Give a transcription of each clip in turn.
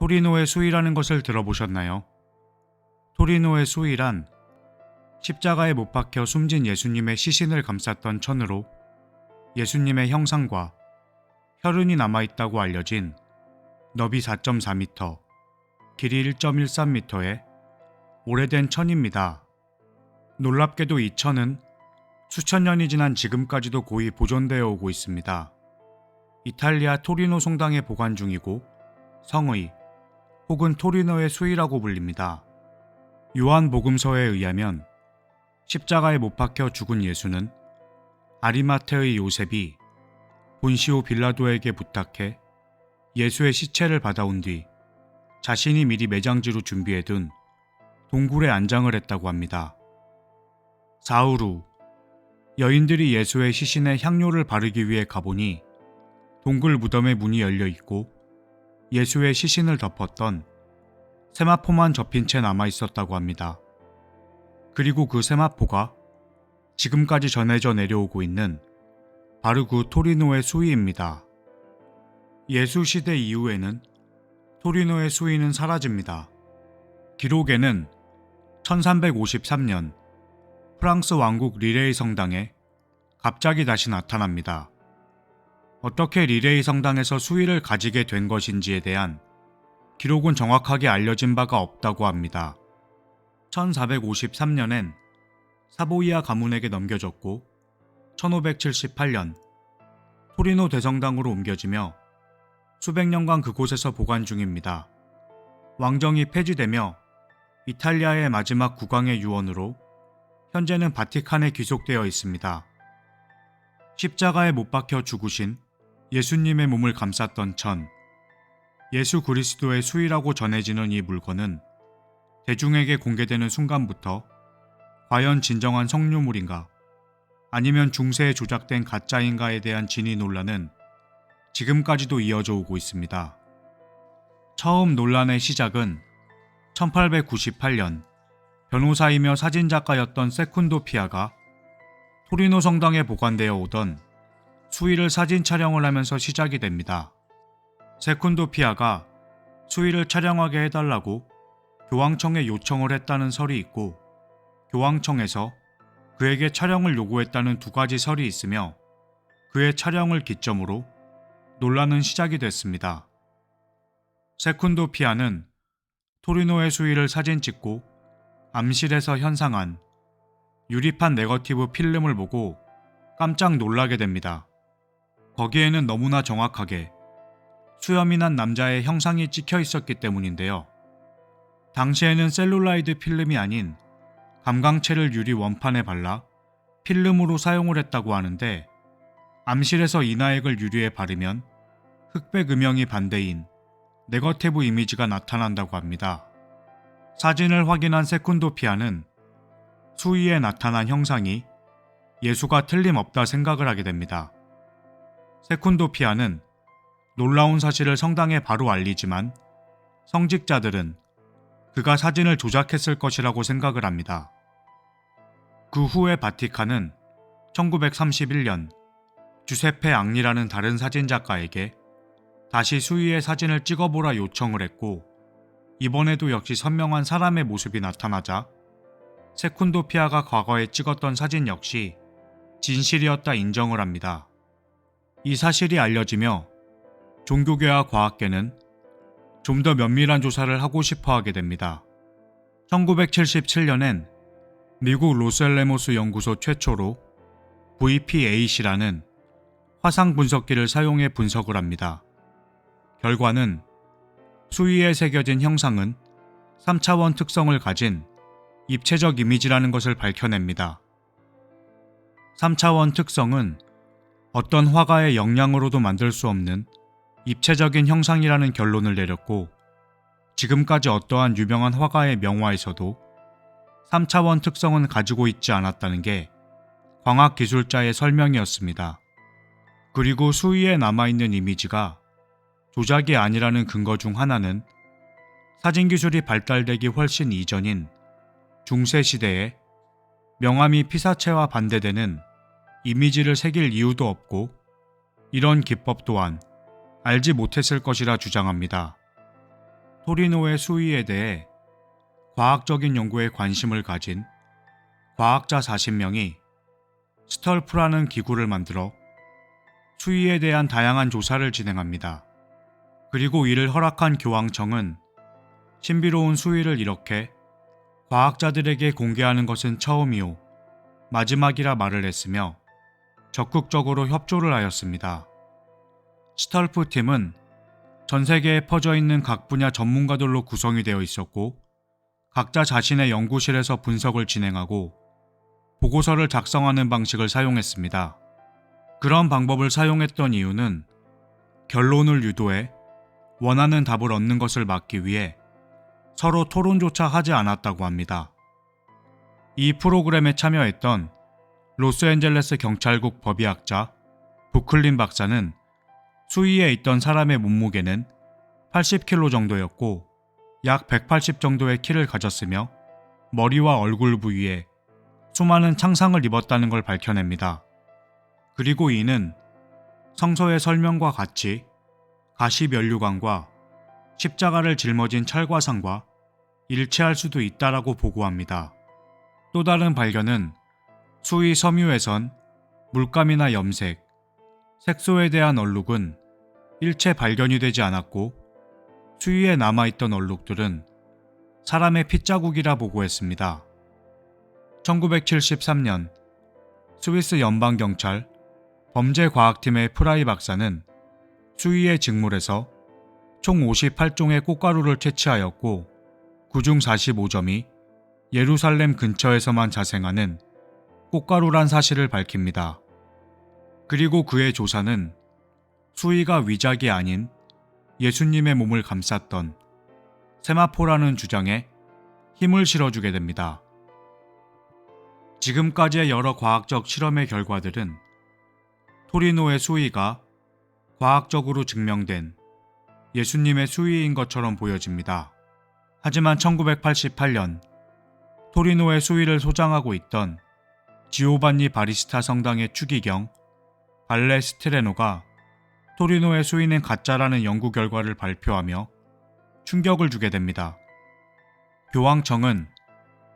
토리노의 수위라는 것을 들어보셨나요? 토리노의 수위란 십자가에 못 박혀 숨진 예수님의 시신을 감쌌던 천으로 예수님의 형상과 혈흔이 남아있다고 알려진 너비 4.4m, 길이 1.13m의 오래된 천입니다. 놀랍게도 이 천은 수천 년이 지난 지금까지도 고이 보존되어 오고 있습니다. 이탈리아 토리노 성당에 보관 중이고 성의 혹은 토리노의 수위라고 불립니다. 요한복음서에 의하면 십자가에 못 박혀 죽은 예수는 아리마테의 요셉이 본시오 빌라도에게 부탁해 예수의 시체를 받아온 뒤 자신이 미리 매장지로 준비해둔 동굴에 안장을 했다고 합니다. 사흘 후 여인들이 예수의 시신에 향료를 바르기 위해 가보니 동굴 무덤의 문이 열려 있고 예수의 시신을 덮었던 세마포만 접힌 채 남아 있었다고 합니다. 그리고 그 세마포가 지금까지 전해져 내려오고 있는 바로 그 토리노의 수위입니다. 예수 시대 이후에는 토리노의 수위는 사라집니다. 기록에는 1353년 프랑스 왕국 리레이 성당에 갑자기 다시 나타납니다. 어떻게 리레이 성당에서 수위를 가지게 된 것인지에 대한 기록은 정확하게 알려진 바가 없다고 합니다. 1453년엔 사보이아 가문에게 넘겨졌고 1578년 토리노 대성당으로 옮겨지며 수백 년간 그곳에서 보관 중입니다. 왕정이 폐지되며 이탈리아의 마지막 국왕의 유언으로 현재는 바티칸에 귀속되어 있습니다. 십자가에 못 박혀 죽으신 예수님의 몸을 감쌌던 천, 예수 그리스도의 수위라고 전해지는 이 물건은 대중에게 공개되는 순간부터 과연 진정한 성유물인가 아니면 중세에 조작된 가짜인가에 대한 진위 논란은 지금까지도 이어져 오고 있습니다. 처음 논란의 시작은 1898년 변호사이며 사진작가였던 세쿤도 피아가 토리노 성당에 보관되어 오던 수위를 사진 촬영을 하면서 시작이 됩니다. 세쿤도 피아가 수위를 촬영하게 해달라고 교황청에 요청을 했다는 설이 있고 교황청에서 그에게 촬영을 요구했다는 두 가지 설이 있으며 그의 촬영을 기점으로 논란은 시작이 됐습니다. 세쿤도 피아는 토리노의 수위를 사진 찍고 암실에서 현상한 유리판 네거티브 필름을 보고 깜짝 놀라게 됩니다. 거기에는 너무나 정확하게 수염이 난 남자의 형상이 찍혀 있었기 때문인데요. 당시에는 셀룰라이드 필름이 아닌 감광체를 유리 원판에 발라 필름으로 사용을 했다고 하는데 암실에서 인화액을 유리에 바르면 흑백 음영이 반대인 네거티브 이미지가 나타난다고 합니다. 사진을 확인한 세쿤도 피아는 수위에 나타난 형상이 예수가 틀림없다 생각을 하게 됩니다. 세쿤도 피아는 놀라운 사실을 성당에 바로 알리지만 성직자들은 그가 사진을 조작했을 것이라고 생각을 합니다. 그 후에 바티칸은 1931년 주세페 앙리라는 다른 사진작가에게 다시 수위의 사진을 찍어보라 요청을 했고 이번에도 역시 선명한 사람의 모습이 나타나자 세쿤도 피아가 과거에 찍었던 사진 역시 진실이었다 인정을 합니다. 이 사실이 알려지며 종교계와 과학계는 좀 더 면밀한 조사를 하고 싶어 하게 됩니다. 1977년엔 미국 로스알레모스 연구소 최초로 VPAC라는 화상 분석기를 사용해 분석을 합니다. 결과는 수위에 새겨진 형상은 3차원 특성을 가진 입체적 이미지라는 것을 밝혀냅니다. 3차원 특성은 어떤 화가의 역량으로도 만들 수 없는 입체적인 형상이라는 결론을 내렸고 지금까지 어떠한 유명한 화가의 명화에서도 3차원 특성은 가지고 있지 않았다는 게 광학기술자의 설명이었습니다. 그리고 수위에 남아있는 이미지가 조작이 아니라는 근거 중 하나는 사진기술이 발달되기 훨씬 이전인 중세시대에 명암이 피사체와 반대되는 이미지를 새길 이유도 없고 이런 기법 또한 알지 못했을 것이라 주장합니다. 토리노의 수위에 대해 과학적인 연구에 관심을 가진 과학자 40명이 스털프라는 기구를 만들어 수위에 대한 다양한 조사를 진행합니다. 그리고 이를 허락한 교황청은 신비로운 수위를 이렇게 과학자들에게 공개하는 것은 처음이요 마지막이라 말을 했으며 적극적으로 협조를 하였습니다. 스털프 팀은 전 세계에 퍼져 있는 각 분야 전문가들로 구성이 되어 있었고 각자 자신의 연구실에서 분석을 진행하고 보고서를 작성하는 방식을 사용했습니다. 그런 방법을 사용했던 이유는 결론을 유도해 원하는 답을 얻는 것을 막기 위해 서로 토론조차 하지 않았다고 합니다. 이 프로그램에 참여했던 로스앤젤레스 경찰국 법의학자 부클린 박사는 수위에 있던 사람의 몸무게는 80kg 정도였고 약 180 정도의 키를 가졌으며 머리와 얼굴 부위에 수많은 창상을 입었다는 걸 밝혀냅니다. 그리고 이는 성서의 설명과 같이 가시면류관과 십자가를 짊어진 철과상과 일치할 수도 있다라고 보고합니다. 또 다른 발견은 수위 섬유에선 물감이나 염색, 색소에 대한 얼룩은 일체 발견이 되지 않았고 수위에 남아있던 얼룩들은 사람의 핏자국이라 보고했습니다. 1973년 스위스 연방경찰 범죄과학팀의 프라이 박사는 수위의 직물에서 총 58종의 꽃가루를 채취하였고 그중 45점이 예루살렘 근처에서만 자생하는 꽃가루란 사실을 밝힙니다. 그리고 그의 조사는 수위가 위작이 아닌 예수님의 몸을 감쌌던 세마포라는 주장에 힘을 실어주게 됩니다. 지금까지의 여러 과학적 실험의 결과들은 토리노의 수위가 과학적으로 증명된 예수님의 수위인 것처럼 보여집니다. 하지만 1988년 토리노의 수위를 소장하고 있던 지오반니 바리스타 성당의 추기경 발레스트레노가 토리노의 수위는 가짜라는 연구 결과를 발표하며 충격을 주게 됩니다. 교황청은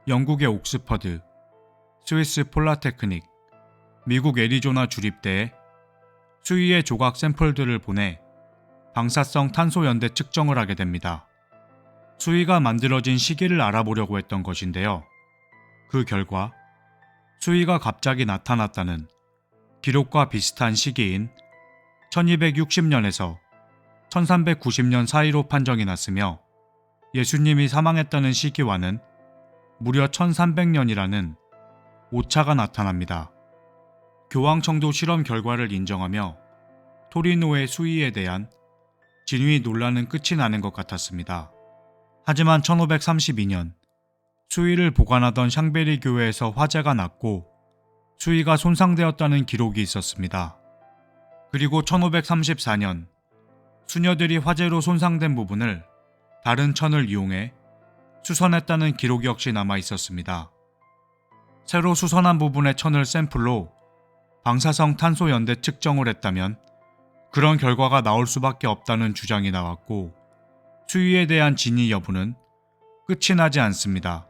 영국의 옥스퍼드, 스위스 폴라테크닉, 미국 애리조나 주립대에 수위의 조각 샘플들을 보내 방사성 탄소 연대 측정을 하게 됩니다. 수위가 만들어진 시기를 알아보려고 했던 것인데요. 그 결과 수위가 갑자기 나타났다는 기록과 비슷한 시기인 1260년에서 1390년 사이로 판정이 났으며 예수님이 사망했다는 시기와는 무려 1300년이라는 오차가 나타납니다. 교황청도 실험 결과를 인정하며 토리노의 수위에 대한 진위 논란은 끝이 나는 것 같았습니다. 하지만 1532년 수위를 보관하던 샹베리 교회에서 화재가 났고 수위가 손상되었다는 기록이 있었습니다. 그리고 1534년 수녀들이 화재로 손상된 부분을 다른 천을 이용해 수선했다는 기록이 역시 남아 있었습니다. 새로 수선한 부분의 천을 샘플로 방사성 탄소 연대 측정을 했다면 그런 결과가 나올 수밖에 없다는 주장이 나왔고 수위에 대한 진위 여부는 끝이 나지 않습니다.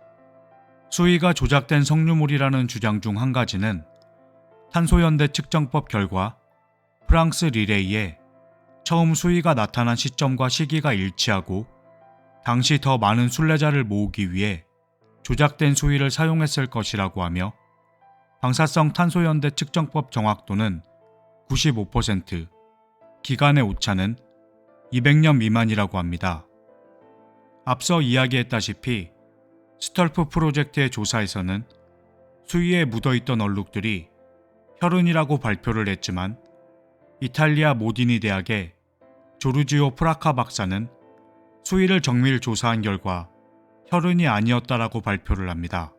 수위가 조작된 석류물이라는 주장 중 한 가지는 탄소연대 측정법 결과 프랑스 리레이에 처음 수위가 나타난 시점과 시기가 일치하고 당시 더 많은 순례자를 모으기 위해 조작된 수위를 사용했을 것이라고 하며 방사성 탄소연대 측정법 정확도는 95%, 기간의 오차는 200년 미만이라고 합니다. 앞서 이야기했다시피 스털프 프로젝트의 조사에서는 수위에 묻어있던 얼룩들이 혈흔이라고 발표를 했지만 이탈리아 모디니 대학의 조르지오 프라카 박사는 수위를 정밀 조사한 결과 혈흔이 아니었다라고 발표를 합니다.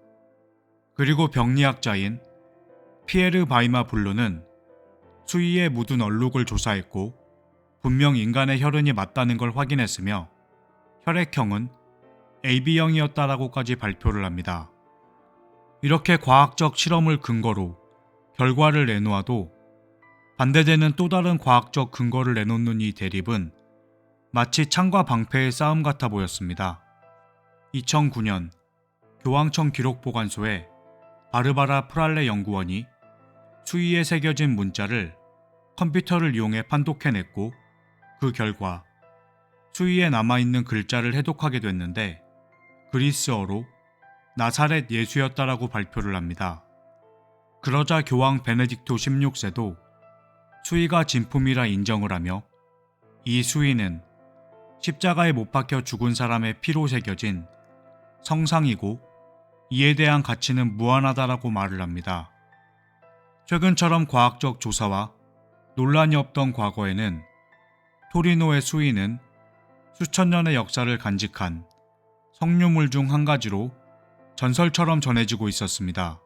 그리고 병리학자인 피에르 바이마 블루는 수위에 묻은 얼룩을 조사했고 분명 인간의 혈흔이 맞다는 걸 확인했으며 혈액형은 AB형이었다라고까지 발표를 합니다. 이렇게 과학적 실험을 근거로 결과를 내놓아도 반대되는 또 다른 과학적 근거를 내놓는 이 대립은 마치 창과 방패의 싸움 같아 보였습니다. 2009년 교황청 기록보관소에 바르바라 프랄레 연구원이 수위에 새겨진 문자를 컴퓨터를 이용해 판독해냈고, 그 결과 수위에 남아있는 글자를 해독하게 됐는데 그리스어로 나사렛 예수였다라고 발표를 합니다. 그러자 교황 베네딕토 16세도 수위가 진품이라 인정을 하며 이 수위는 십자가에 못 박혀 죽은 사람의 피로 새겨진 성상이고 이에 대한 가치는 무한하다라고 말을 합니다. 최근처럼 과학적 조사와 논란이 없던 과거에는 토리노의 수위는 수천 년의 역사를 간직한 석류물 중 한 가지로 전설처럼 전해지고 있었습니다.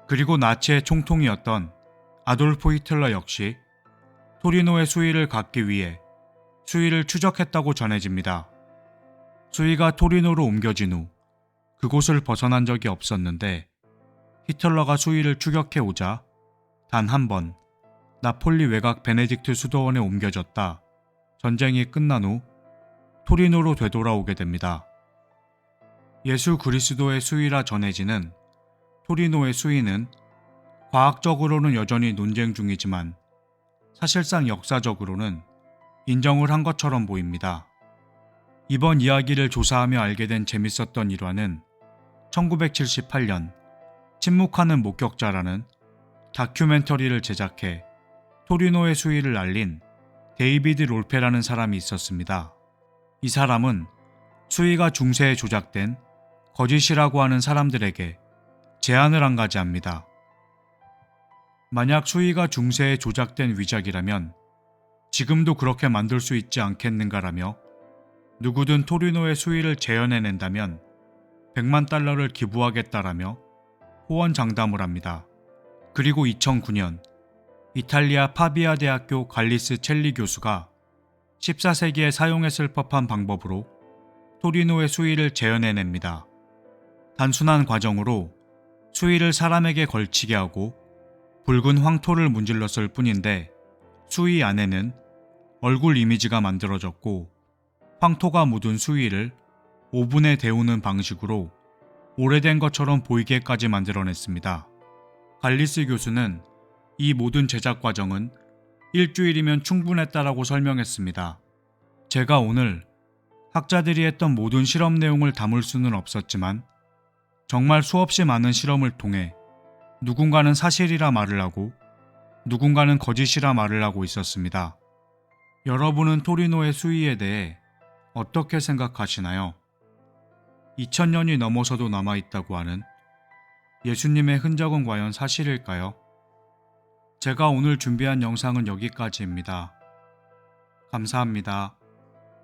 그리고 나치의 총통이었던 아돌프 히틀러 역시 토리노의 수위를 갖기 위해 수위를 추적했다고 전해집니다. 수위가 토리노로 옮겨진 후 그곳을 벗어난 적이 없었는데, 히틀러가 수위를 추격해 오자 단 한 번 나폴리 외곽 베네딕트 수도원에 옮겨졌다 전쟁이 끝난 후 토리노로 되돌아오게 됩니다. 예수 그리스도의 수위라 전해지는 토리노의 수위는 과학적으로는 여전히 논쟁 중이지만 사실상 역사적으로는 인정을 한 것처럼 보입니다. 이번 이야기를 조사하며 알게 된 재밌었던 일화는 1978년 침묵하는 목격자라는 다큐멘터리를 제작해 토리노의 수위를 알린 데이비드 롤페라는 사람이 있었습니다. 이 사람은 수위가 중세에 조작된 거짓이라고 하는 사람들에게 제안을 한 가지 합니다. 만약 수위가 중세에 조작된 위작이라면 지금도 그렇게 만들 수 있지 않겠는가라며 누구든 토리노의 수위를 재현해낸다면 100만 달러를 기부하겠다라며 호언장담을 합니다. 그리고 2009년 이탈리아 파비아 대학교 갈리스 첼리 교수가 14세기에 사용했을 법한 방법으로 토리노의 수위를 재현해냅니다. 단순한 과정으로 수위를 사람에게 걸치게 하고 붉은 황토를 문질렀을 뿐인데 수위 안에는 얼굴 이미지가 만들어졌고, 황토가 묻은 수위를 오븐에 데우는 방식으로 오래된 것처럼 보이게까지 만들어냈습니다. 갈리스 교수는 이 모든 제작 과정은 일주일이면 충분했다라고 설명했습니다. 제가 오늘 학자들이 했던 모든 실험 내용을 담을 수는 없었지만 정말 수없이 많은 실험을 통해 누군가는 사실이라 말을 하고 누군가는 거짓이라 말을 하고 있었습니다. 여러분은 토리노의 수위에 대해 어떻게 생각하시나요? 2000년이 넘어서도 남아있다고 하는 예수님의 흔적은 과연 사실일까요? 제가 오늘 준비한 영상은 여기까지입니다. 감사합니다.